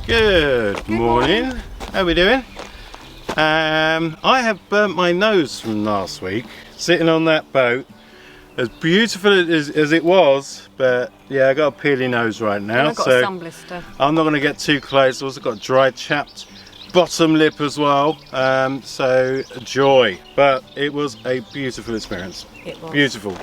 Good morning. How are we doing? I have burnt my nose from last week, sitting on that boat. As beautiful as it was, but yeah, I got a peely nose right now, I've got so a sun blister. I'm not going to get too close. Also got a dry, chapped bottom lip as well. So joy, but it was a beautiful experience. It was beautiful.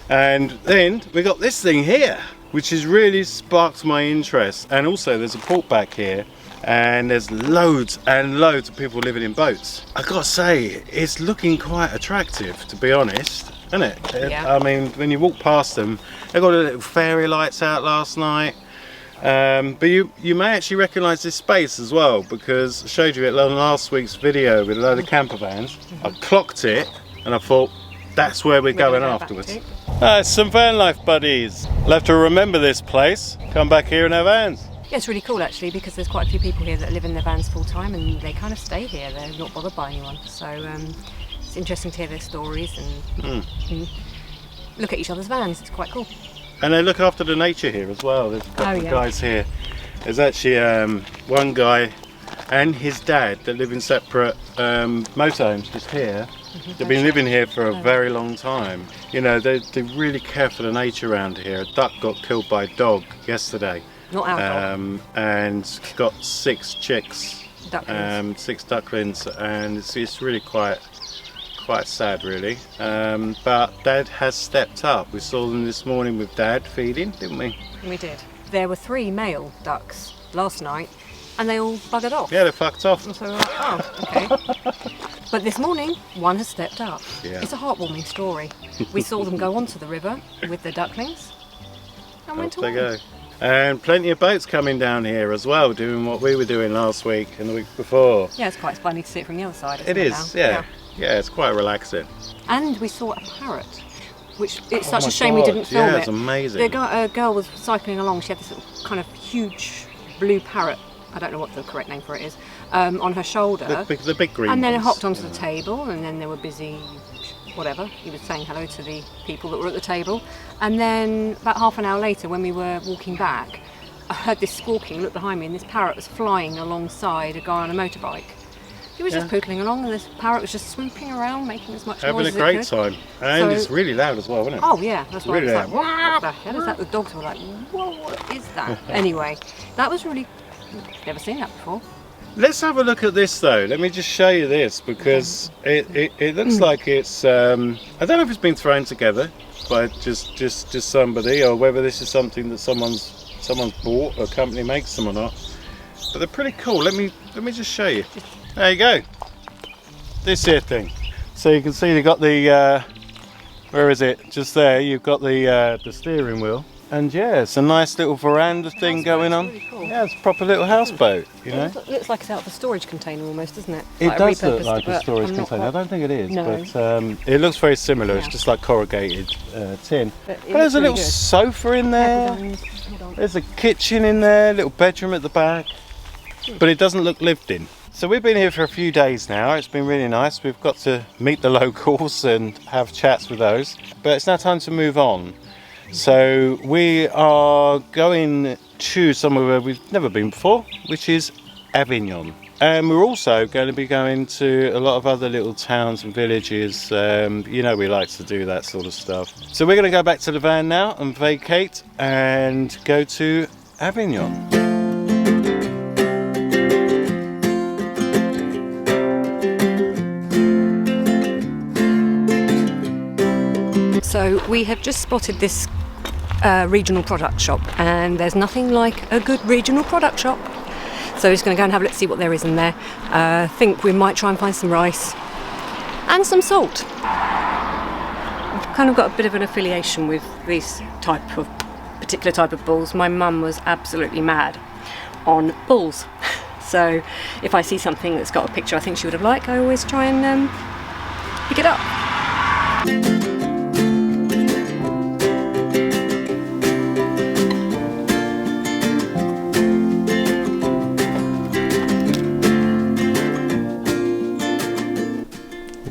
And then we got this thing here, which has really sparked my interest. And also there's a port back here, and there's loads and loads of people living in boats. I gotta say, it's looking quite attractive, to be honest, isn't it? Yeah. I mean, when you walk past them, they've got the little fairy lights out last night. But you may actually recognise this space as well, because I showed you it on last week's video with a load of camper vans. I clocked it and I thought, that's where we're going afterwards. Some van life buddies. I'll have to remember this place, come back here in our vans. Yeah, it's really cool actually, because there's quite a few people here that live in their vans full time and they kind of stay here. They're not bothered by anyone. So it's interesting to hear their stories and look at each other's vans. It's quite cool. And they look after the nature here as well. There's a couple of guys here. There's actually one guy and his dad that live in separate motorhomes just here. They've been living here for a very long time. You know, they really care for the nature around here. A duck got killed by a dog yesterday. Not our dog. And got 6 chicks, Ducklings. 6 ducklings, and it's really quite sad really. But Dad has stepped up. We saw them this morning with Dad feeding, didn't we? We did. There were 3 male ducks last night and they all buggered off. Yeah, they fucked off. And so we're like, oh, okay. But this morning, one has stepped up. Yeah. It's a heartwarming story. We saw them go onto the river with their ducklings and went Off they away. go. And plenty of boats coming down here as well, doing what we were doing last week and the week before. Yeah, it's quite funny to see it from the other side. It is, yeah. Yeah, it's quite relaxing. And we saw a parrot, which it's Oh such my a shame we God, didn't film yeah, it. it's amazing. A girl was cycling along. She had this little kind of huge blue parrot. I don't know what the correct name for it is. On her shoulder. The big green And then it ones. hopped onto the table, and then they were busy, whatever. He was saying hello to the people that were at the table. And then about half an hour later, when we were walking back, I heard this squawking, looked behind me, and this parrot was flying alongside a guy on a motorbike. He was just pootling along, and this parrot was just swooping around, making as much Having noise a as great it could. time. And it's really loud as well, isn't it? Oh yeah, that's why Really I was like, what the hell is that? The dogs were like, whoa, what is that? Anyway, that was really, never seen that before. Let's have a look at this though. Let me just show you this, because it looks like it's, I don't know if it's been thrown together by just somebody, or whether this is something that someone's bought, or a company makes them or not. But they're pretty cool. Let me just show you. There you go. This here thing. So you can see they've got the where is it? Just there. You've got the steering wheel, and yeah, it's a nice little veranda thing going on. Really cool. Yeah, it's a proper little houseboat. You know. It looks like it's out of a storage container almost, doesn't it? It Like does look repurposed, like a but storage I'm not container. I quite- don't think it is, No. but it looks very similar. It's Yeah. just like corrugated tin. But But there's a little sofa in there. Hold on. There's a kitchen in there, little bedroom at the back, but it doesn't look lived in. So we've been here for a few days now. It's been really nice. We've got to meet the locals and have chats with those, but it's now time to move on. So we are going to somewhere where we've never been before, which is Avignon. And we're also going to be going to a lot of other little towns and villages. You know, we like to do that sort of stuff. So we're going to go back to the van now and vacate and go to Avignon. So we have just spotted this regional product shop, and there's nothing like a good regional product shop. So we're just going to go and have a look, see what there is in there. I think we might try and find some rice and some salt. I've kind of got a bit of an affiliation with this particular type of bulls. My mum was absolutely mad on bulls. So if I see something that's got a picture I think she would have liked, I always try and pick it up.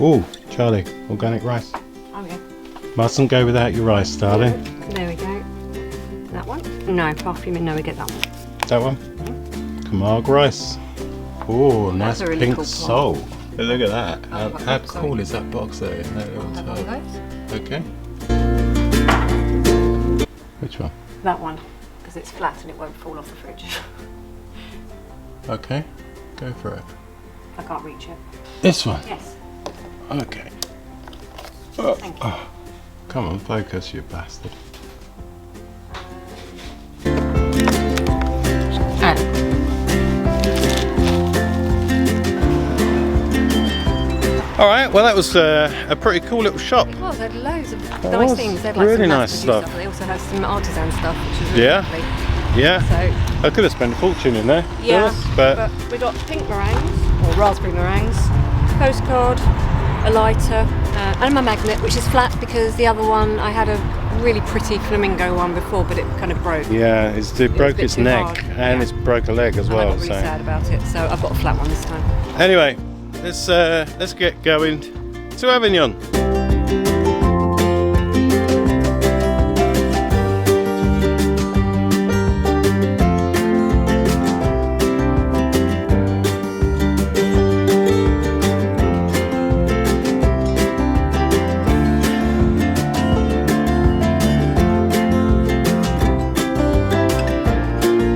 Oh, Charlie, organic rice. Okay. Mustn't go without your rice, darling. There we go. That one? No, parfuming, no, we get that one. That one? Camargue rice. Oh, nice a really pink cool sole. Hey, look at that. How box, cool is that box there? In that little Have one of tub? those. Okay. Which one? That one, because it's flat and it won't fall off the fridge. Okay, go for it. I can't reach it. This one? Yes. Okay. Thank you. Come on, focus, you bastard. Alright, well that was a pretty cool little shop. It was, they had loads of That nice was things. They had like really some nice mass-produced stuff. They also had some artisan stuff, which was really Yeah. lovely. Yeah, So, I could have spent a fortune in there, to be yeah, honest, but we got pink meringues, or raspberry meringues, postcard, a lighter, and my magnet, which is flat because the other one, I had a really pretty flamingo one before, but it kind of broke. yeah, it broke a bit its too neck hard, and yeah. it's broke a leg as And I well. got really sad about it, so I've got a flat one this time. Anyway, let's get going to Avignon.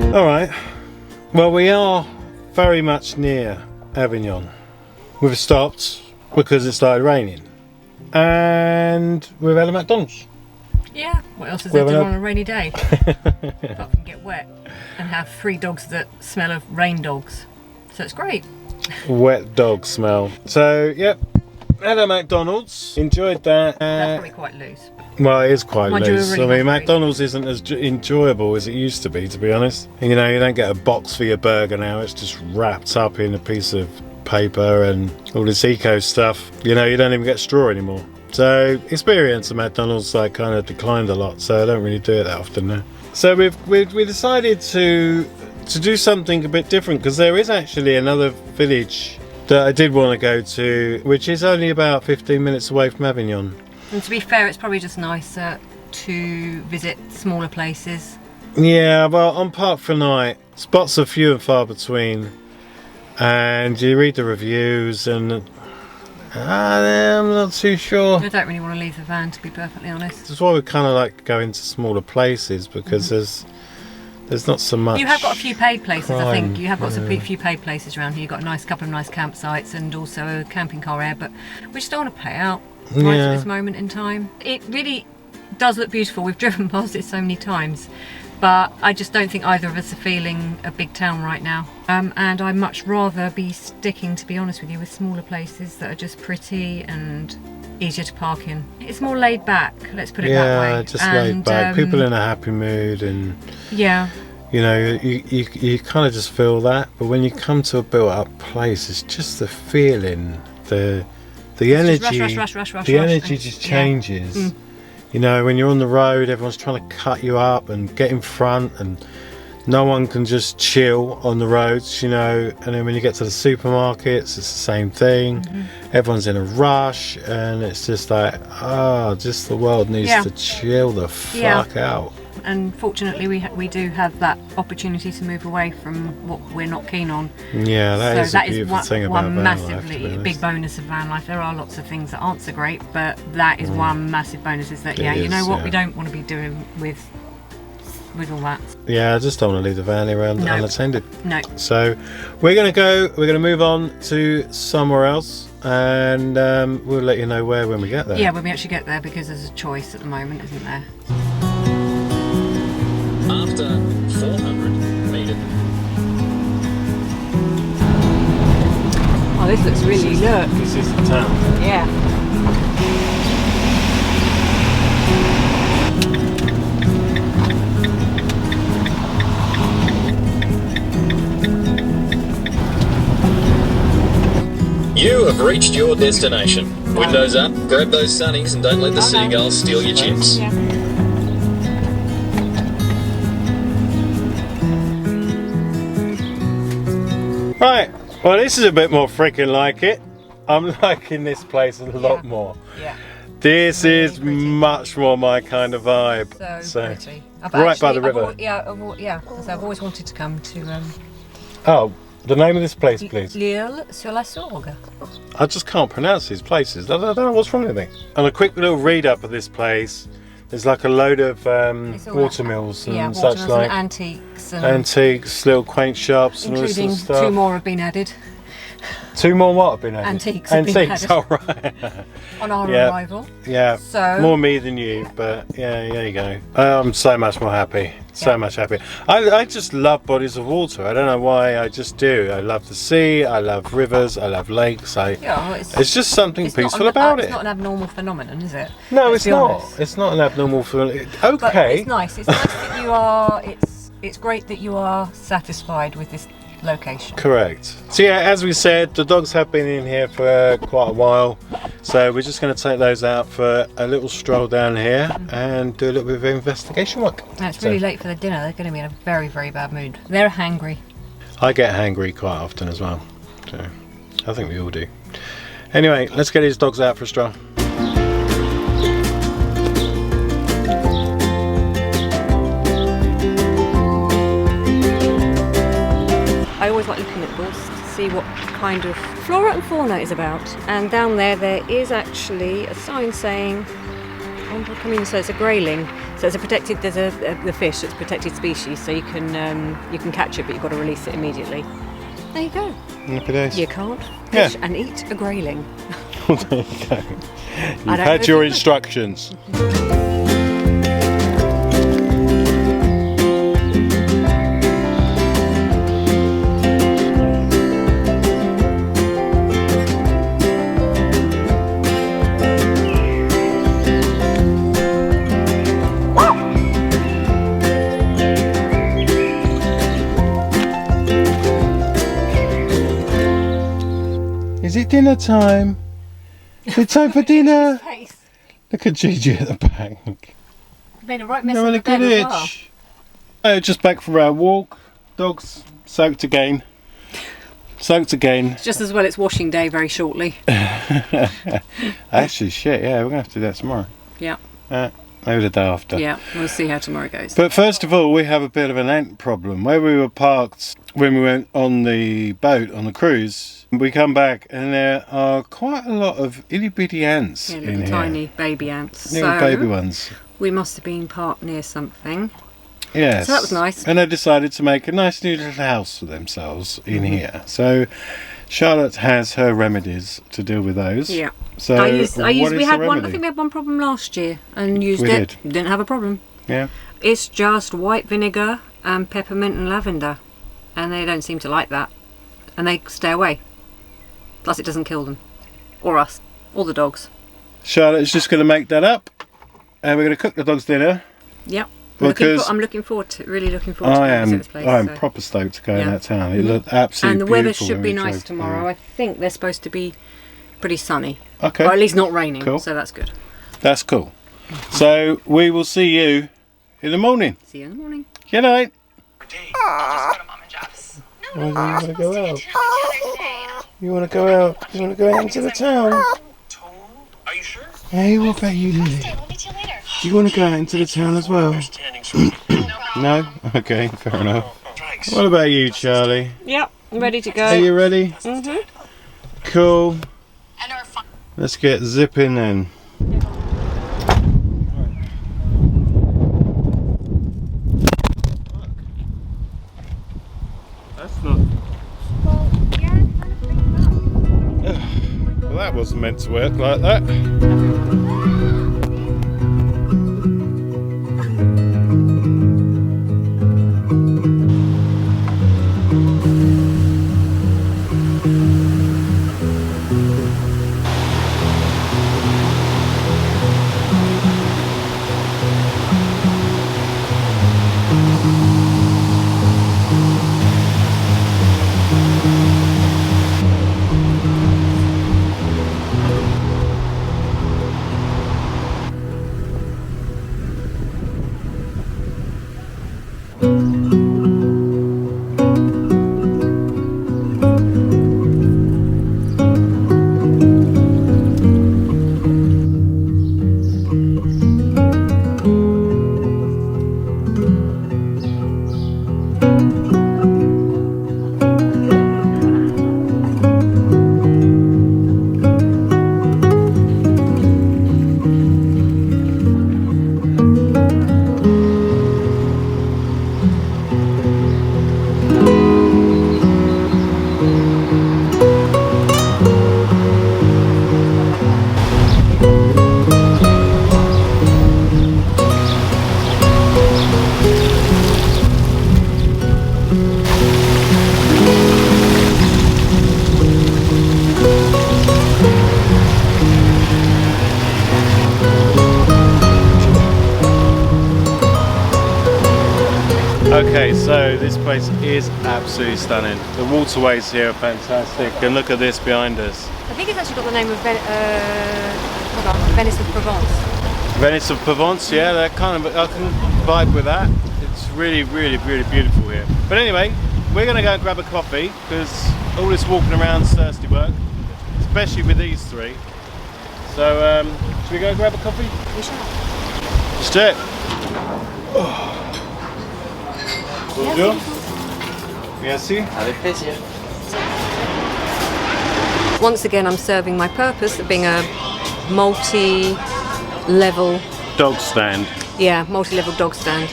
Alright, well we are very much near Avignon. We've stopped because it started raining and we've had a McDonald's. Yeah, what else is there to do on a rainy day? Apart from get wet and have 3 dogs that smell of rain dogs. So it's great. Wet dog smell. So, yep, had a McDonald's, enjoyed that. That's probably quite loose. Well, it is quite Mind you, loose. we're really I mean, hungry. McDonald's isn't as enjoyable as it used to be honest. And, you know, you don't get a box for your burger now. It's just wrapped up in a piece of paper and all this eco stuff. You know, you don't even get straw anymore. So, experience of McDonald's like kind of declined a lot. So I don't really do it that often now. So we decided to do something a bit different because there is actually another village that I did want to go to, which is only about 15 minutes away from Avignon. And to be fair, it's probably just nicer to visit smaller places. Yeah, well, on Park for Night, spots are few and far between, and you read the reviews, and I'm not too sure. I don't really want to leave the van, to be perfectly honest. That's why we kind of like going to smaller places because there's not so much. You have got a few paid places, I think. crime, You have got yeah. a few paid places around here. You've got a couple of nice campsites and also a camping car area, but we just don't want to pay out right Yeah. at this moment in time. It really does look beautiful. We've driven past it so many times, but I just don't think either of us are feeling a big town right now. And I'd much rather be sticking, to be honest with you, with smaller places that are just pretty and easier to park in. It's more laid back, let's put it that way. Yeah, just laid back. People in a happy mood, and yeah. you know, you kind of just feel that. But when you come to a built-up place, it's just the feeling, the energy, rush, the energy just changes. You know, when you're on the road, everyone's trying to cut you up and get in front, and no one can just chill on the roads, you know. And then when you get to the supermarkets, it's the same thing. Everyone's in a rush, and it's just like, just the world needs to chill the fuck out. And fortunately we do have that opportunity to move away from what we're not keen on. Yeah, that is So a that is beautiful thing about one van life, to be massively honest. big bonus of van life. There are lots of things that aren't so great, but that is one massive bonus, is that It you know is, what, yeah. we don't want to be doing with all that. Yeah, I just don't want to leave the van around No. unattended. No. So we're going to move on to somewhere else, and we'll let you know where when we get there. Yeah, when we actually get there, because there's a choice at the moment, isn't there? After 400 metres. Oh, this looks really, look. This is the town. Yeah. You have reached your destination. Windows up, grab those sunnies and don't let the Okay. seagulls steal your chips. Yeah. Right, well this is a bit more freaking like it. I'm liking this place a lot more. Yeah. This Really is pretty. much more my kind of vibe. So pretty. I've right by the I've river. So I've always wanted to come to Oh, the name of this place, please. L'Isle Sur la Sorgue. I just can't pronounce these places. I don't know what's wrong with me. And a quick little read up of this place. There's like a load of watermills and such like. And antiques. And antiques, little quaint shops and all this sort including of stuff. 2 more have been added. 2 more what have been added? Antiques have been added. All right. On our arrival. Yeah, So- more me than you, but yeah, there you go. I'm so much more happy. So much happy. I just love bodies of water. I don't know why, I just do. I love the sea, I love rivers, I love lakes. It's just something peaceful about it. It's not an abnormal phenomenon, is it? No, Let's it's be not. honest. It's not an abnormal feeling. But Okay. it's nice. It's nice that you are. It's great that you are satisfied with this location. Correct. So yeah, as we said, the dogs have been in here for quite a while, so we're just going to take those out for a little stroll down here and do a little bit of investigation work. Now, it's really late for the dinner. They're going to be in a very, very bad mood. They're hangry. I get hangry quite often as well, so I think we all do. Anyway, let's get these dogs out for a stroll. I always like looking at balls to see what kind of flora and fauna is about. And down there is actually a sign saying, so it's a grayling. So it's a protected. There's the fish. It's a protected species, so you can catch it, but you've got to release it immediately. There you go. Look at this. You can't fish and eat a grayling. There you go. You've had your instructions. Is it dinner time? It's time for dinner. Look at Gigi at the back. Made a right mess Having of a the bed good as well. itch. Oh, just back for our walk. Dogs soaked again. Soaked again. It's just as well it's washing day very shortly. Actually, shit, yeah, we're going to have to do that tomorrow. Yeah. Maybe the day after. Yeah, we'll see how tomorrow goes. But first of all, we have a bit of an ant problem. Where we were parked when we went on the boat, on the cruise, we come back and there are quite a lot of itty bitty ants in little here. tiny baby ants. Little baby ones. We must have been parked near something. Yes. So that was nice. And they decided to make a nice new little house for themselves in here. So Charlotte has her remedies to deal with those. Yeah. So I used we had one. I remedy? think we had one problem last year and used We it. did. Didn't have a problem. Yeah. It's just white vinegar and peppermint and lavender, and they don't seem to like that, and they stay away. Plus, it doesn't kill them, or us, or the dogs. Charlotte's just going to make that up, and we're going to cook the dogs dinner. Yep. Because I'm looking forward to really looking forward to going to this place. I'm so. proper stoked to go in Yeah. that town. It looked absolutely And the weather beautiful should when be we nice drove tomorrow. through. I think they're supposed to be pretty sunny. Okay. Or at least not raining. Cool. So that's good. That's cool. So we will see you in the morning. See you in the morning. Good night. Just go to Mom and Jeff's. You want to go out? You want to go out? You want to go out into the town? Are you sure? Hey, what about you, Lily? We'll meet you later. Do you want to go out into the town as well? Understanding, sir. No? Okay, fair enough. Thanks. What about you, Charlie? Yep, I'm ready to go. Are you ready? Mhm. Cool. And our fun. Let's get zipping then. That's not. Well, that wasn't meant to work like that. Okay, so this place is absolutely stunning. The waterways here are fantastic, and look at this behind us. I think it's actually got the name of Venice of Provence. Venice of Provence, yeah, that kind of, I can vibe with that. It's really, really, really beautiful here. But anyway, we're going to go and grab a coffee because all this walking around is thirsty work, especially with these three. So, should we go grab a coffee? We shall. Let's do it. Bonjour. Merci. Avec plaisir. Once again, I'm serving my purpose of being a multi-level, Dog stand. yeah, multi-level dog stand.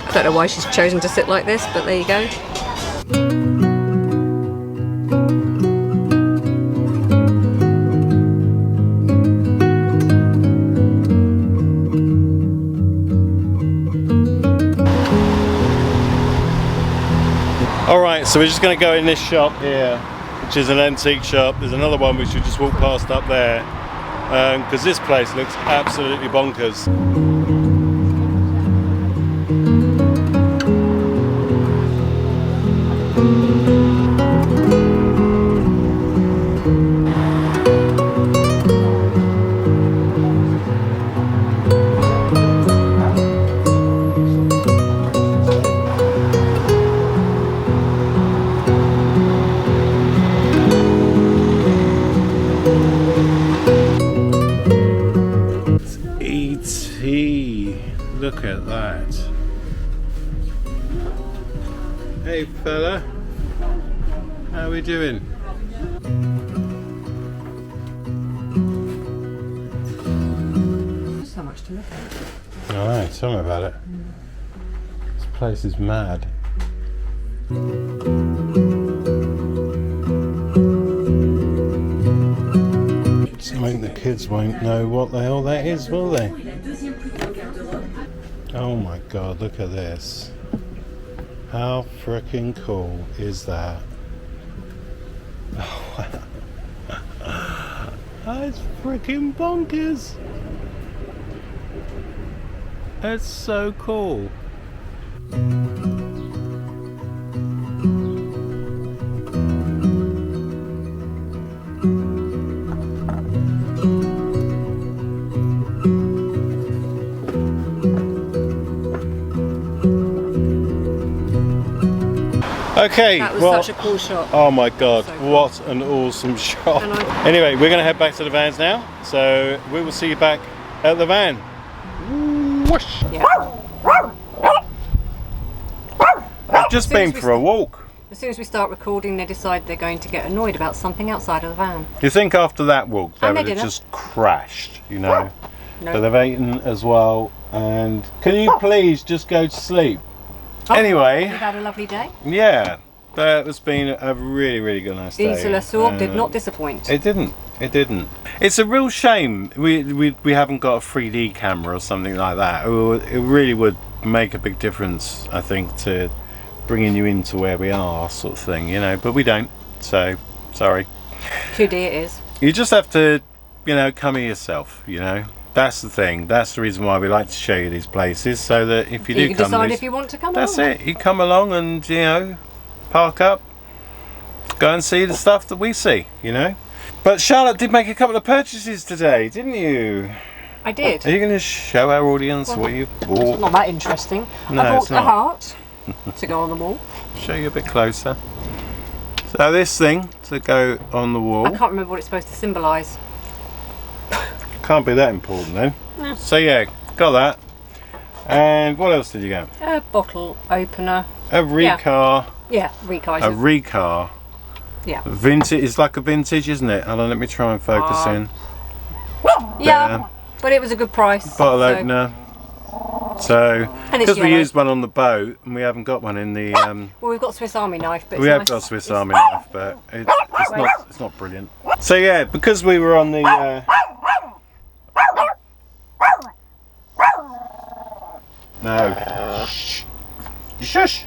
I don't know why she's chosen to sit like this, but there you go. Alright, so we're just going to go in this shop here, which is an antique shop. There's another one we should just walk past up there, because this place looks absolutely bonkers. Look at that. Hey fella, how are we doing? So much to look at. Alright, tell me about it. This place is mad. Something the kids won't know what the hell that is, will they? Oh my god, look at this. How freaking cool is that? Oh, wow. That's freaking bonkers. That's so cool. Okay, That was well, such a cool shot. oh my god, So cool. what an awesome shot. And I- Anyway, we're going to head back to the vans now, so we will see you back at the van. Whoosh. Yeah. I've just As soon been as we for a walk. As soon as we start recording, they decide they're going to get annoyed about something outside of the van. You think after that walk they And they would have didn't. just crashed, you know? No. But they've eaten as well, and can you please just go to sleep? Oh, Anyway, We've had a lovely day. yeah, that has been a really, really good nice day. L'Isle Sur la Sorgue did not disappoint. It didn't. It didn't. It's a real shame we haven't got a 3D camera or something like that. It really would make a big difference, I think, to bringing you into where we are, sort of thing, you know. But we don't. So sorry. 2D it is. You just have to, you know, come here yourself. You know, that's the thing. That's the reason why we like to show you these places, so that if you do can come, decide these- if you want to come that's along. it. You come along and, you know, park up, go and see the stuff that we see, you know. But Charlotte did make a couple of purchases today, didn't you? I did. Are you going to show our audience what you It's bought? not that interesting. No, I bought it's a not. heart to go on the wall. Show you a bit closer. So this thing to go on the wall. I can't remember what it's supposed to symbolise. Can't be that important then. No. So yeah, got that. And what else did you get? A bottle opener. A Recar. Yeah, Rico. A Recar. Yeah. Vintage. It's like a vintage, isn't it? Hold on, let me try and focus in. Yeah, There. but it was a good price. Bottle so- opener. So, And it's because we yellow. used one on the boat and we haven't got one in the. Well, we've got Swiss Army knife, but We it's have nice. got Swiss Army knife, but it's not brilliant. So yeah, because we were on the. No. Shh. You shush.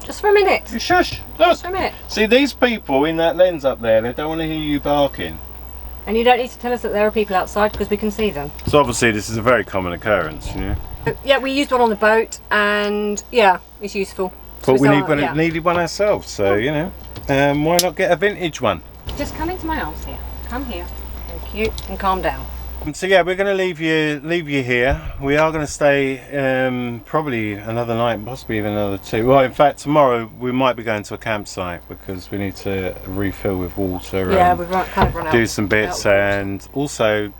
Just for a minute. You shush. Look. Just for a minute. See these people in that lens up there. They don't want to hear you barking. And you don't need to tell us that there are people outside because we can see them. So obviously this is a very common occurrence, you know. Yeah, we used one on the boat, and yeah, it's useful. But we So, needed one ourselves, so you know, why not get a vintage one? Just come into my arms here. Come here. Thank you, and calm down. So yeah, we're going to leave you here. We are going to stay probably another night, possibly even another 2. Well, in fact, tomorrow we might be going to a campsite because we need to refill with water. Yeah, and we've kind of run out. do some bits, and also,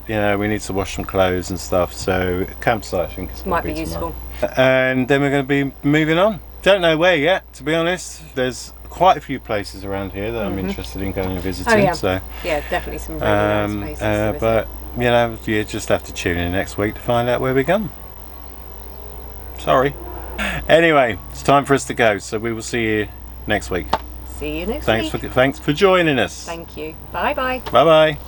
you know, we need to wash some clothes and stuff. So campsite, I think, is Might be useful. And then we're going to be moving on. Don't know where yet, to be honest. There's quite a few places around here that I'm interested in going and visiting. Oh, yeah. So Yeah, definitely some really nice places. to visit. but you know, you just have to tune in next week to find out where we're going. Sorry. Anyway, it's time for us to go, so we will see you next week. See you next Thanks week. for joining us. Thank you. Bye bye. Bye bye.